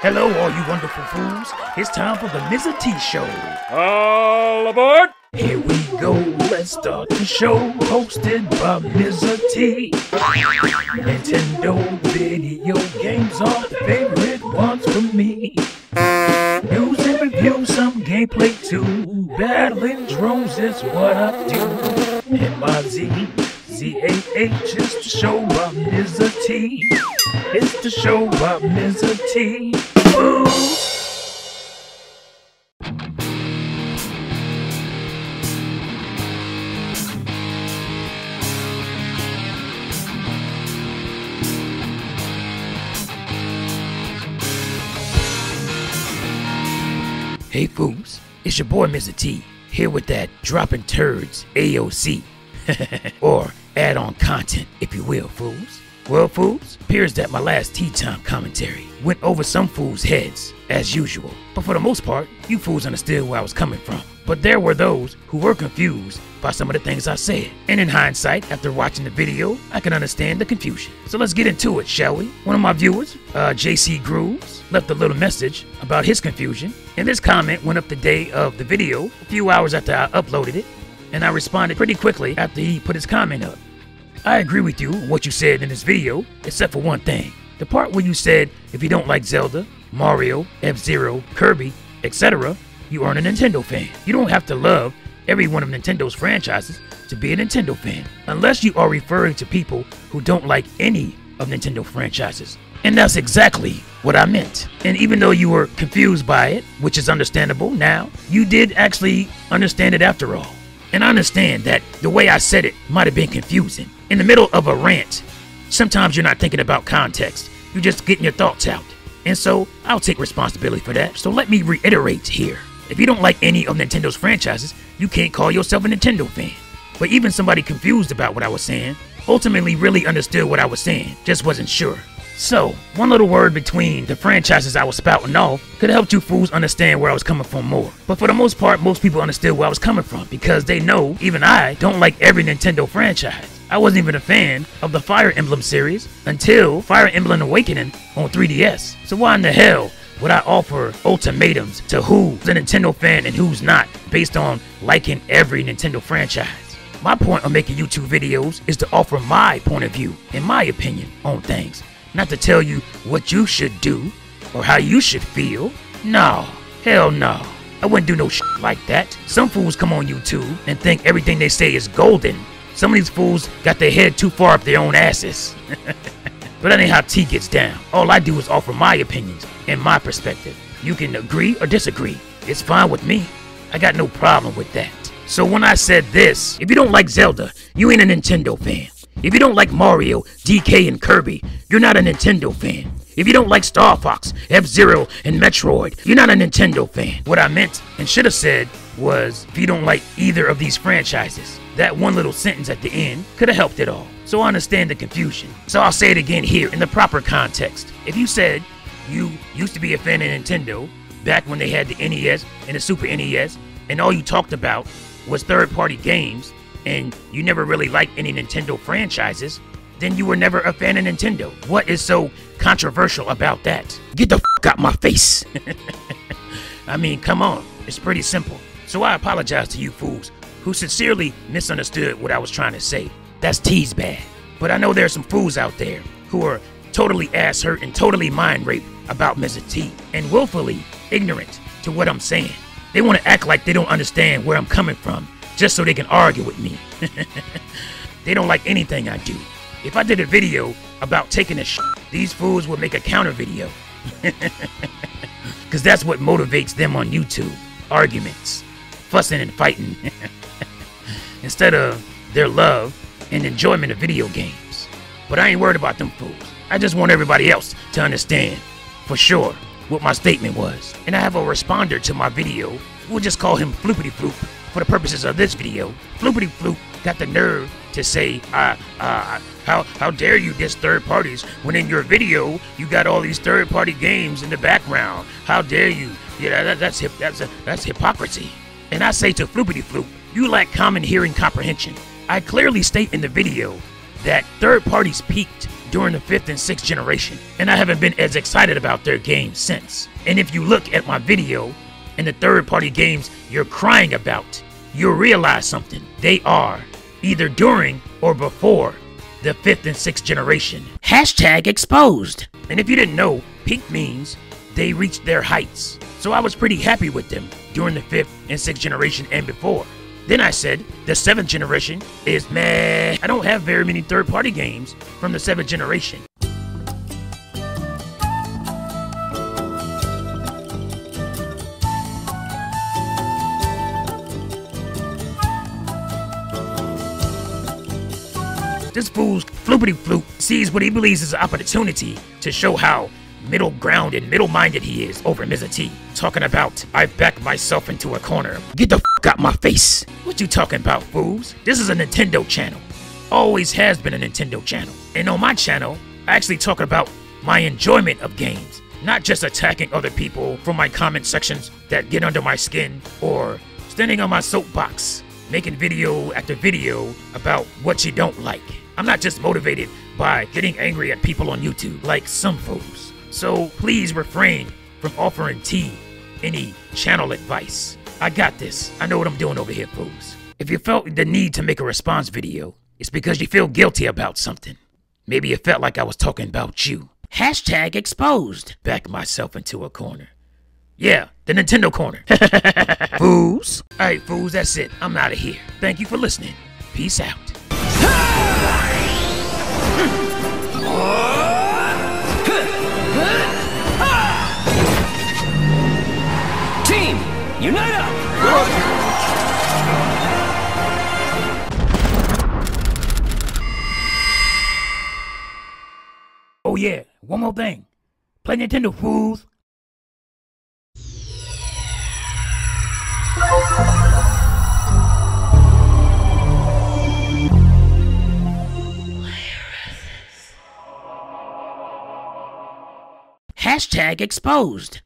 Hello, all you wonderful fools. It's time for the Mizzah Tee Show. All aboard! Here we go, let's start the show. Hosted by Mizzah Tee. Nintendo video games are the favorite ones for me. News and reviews, some gameplay too. Battling drones is what I do. M-I-Z-Z-A-H is the show by Mizzah Tee. It's the show by Mizzah Tee. FOOS. Hey FOOS, it's your boy Mizzah Tee, here with that dropping turds AOC, or add-on content if you will, fools. Well fools, appears that my last tea time commentary went over some fools' heads, as usual, but for the most part, you fools understood where I was coming from. But there were those who were confused by some of the things I said. And in hindsight, after watching the video, I can understand the confusion. So let's get into it, shall we? One of my viewers, JC Grooves, left a little message about his confusion. And this comment went up the day of the video, a few hours after I uploaded it. And I responded pretty quickly after he put his comment up. I agree with you on what you said in this video, except for one thing. The part where you said if you don't like Zelda, Mario, F-Zero, Kirby, etc., you aren't a Nintendo fan. You don't have to love every one of Nintendo's franchises to be a Nintendo fan, unless you are referring to people who don't like any of Nintendo franchises. And that's exactly what I meant. And even though you were confused by it, which is understandable now, you did actually understand it after all. And I understand that the way I said it might have been confusing. In the middle of a rant, sometimes you're not thinking about context. You're just getting your thoughts out. And so I'll take responsibility for that. So let me reiterate here. If you don't like any of Nintendo's franchises, you can't call yourself a Nintendo fan. But even somebody confused about what I was saying ultimately really understood what I was saying, just wasn't sure. So, one little word between the franchises I was spouting off could help you fools understand where I was coming from more. But for the most part, most people understood where I was coming from because they know even I don't like every Nintendo franchise. I wasn't even a fan of the Fire Emblem series until Fire Emblem Awakening on 3DS. So why in the hell would I offer ultimatums to who's a Nintendo fan and who's not based on liking every Nintendo franchise? My point of making YouTube videos is to offer my point of view and my opinion on things. Not to tell you what you should do or how you should feel. No, hell no. I wouldn't do no shit like that. Some fools come on YouTube and think everything they say is golden. Some of these fools got their head too far up their own asses. But that ain't how T gets down. All I do is offer my opinions and my perspective. You can agree or disagree. It's fine with me. I got no problem with that. So when I said this, if you don't like Zelda, you ain't a Nintendo fan. If you don't like Mario, DK, and Kirby, you're not a Nintendo fan. If you don't like Star Fox, F-Zero, and Metroid, you're not a Nintendo fan. What I meant and should have said was, if you don't like either of these franchises, that one little sentence at the end could have helped it all. So I understand the confusion. So I'll say it again here in the proper context. If you said you used to be a fan of Nintendo back when they had the NES and the Super NES, and all you talked about was third-party games, and you never really liked any Nintendo franchises, then you were never a fan of Nintendo. What is so controversial about that? Get the f*** out my face. I mean, come on. It's pretty simple. So I apologize to you fools who sincerely misunderstood what I was trying to say. That's T's bad. But I know there are some fools out there who are totally ass hurt and totally mind raped about Mizzah Tee and willfully ignorant to what I'm saying. They want to act like they don't understand where I'm coming from just so they can argue with me. They don't like anything I do. If I did a video about taking a shit, these fools would make a counter video. Because that's what motivates them on YouTube. Arguments. Fussing and fighting. Instead of their love and enjoyment of video games. But I ain't worried about them fools. I just want everybody else to understand, for sure, what my statement was. And I have a responder to my video. We'll just call him Floopity Floop for the purposes of this video. Floopity Floop got the nerve to say, how dare you diss third parties when in your video you got all these third party games in the background? How dare you? Yeah, that's hypocrisy. And I say to Floopity Floop, you lack common hearing comprehension. I clearly state in the video that third parties peaked during the 5th and 6th generation, and I haven't been as excited about their games since. And if you look at my video and the third-party games you're crying about, you'll realize something. They are either during or before the 5th and 6th generation. Hashtag exposed. And if you didn't know, pink means they reached their heights. So I was pretty happy with them during the 5th and 6th generation and before. Then I said the 7th generation is meh. I don't have very many third-party games from the 7th generation. This fool's floopity floop sees what he believes is an opportunity to show how middle ground and middle-minded he is over Mizzah Tee. Talking about, I backed myself into a corner. Get the f out my face. What you talking about, fools? This is a Nintendo channel. Always has been a Nintendo channel. And on my channel, I actually talk about my enjoyment of games, not just attacking other people from my comment sections that get under my skin, or standing on my soapbox, making video after video about what you don't like. I'm not just motivated by getting angry at people on YouTube, like some fools. So please refrain from offering T any channel advice. I got this. I know what I'm doing over here, fools. If you felt the need to make a response video, it's because you feel guilty about something. Maybe you felt like I was talking about you. Hashtag exposed. Backed myself into a corner. Yeah, the Nintendo corner. Fools. Alright, fools, that's it. I'm out of here. Thank you for listening. Peace out. Team, unite up! Oh yeah, one more thing. Play Nintendo, fools. Hashtag exposed.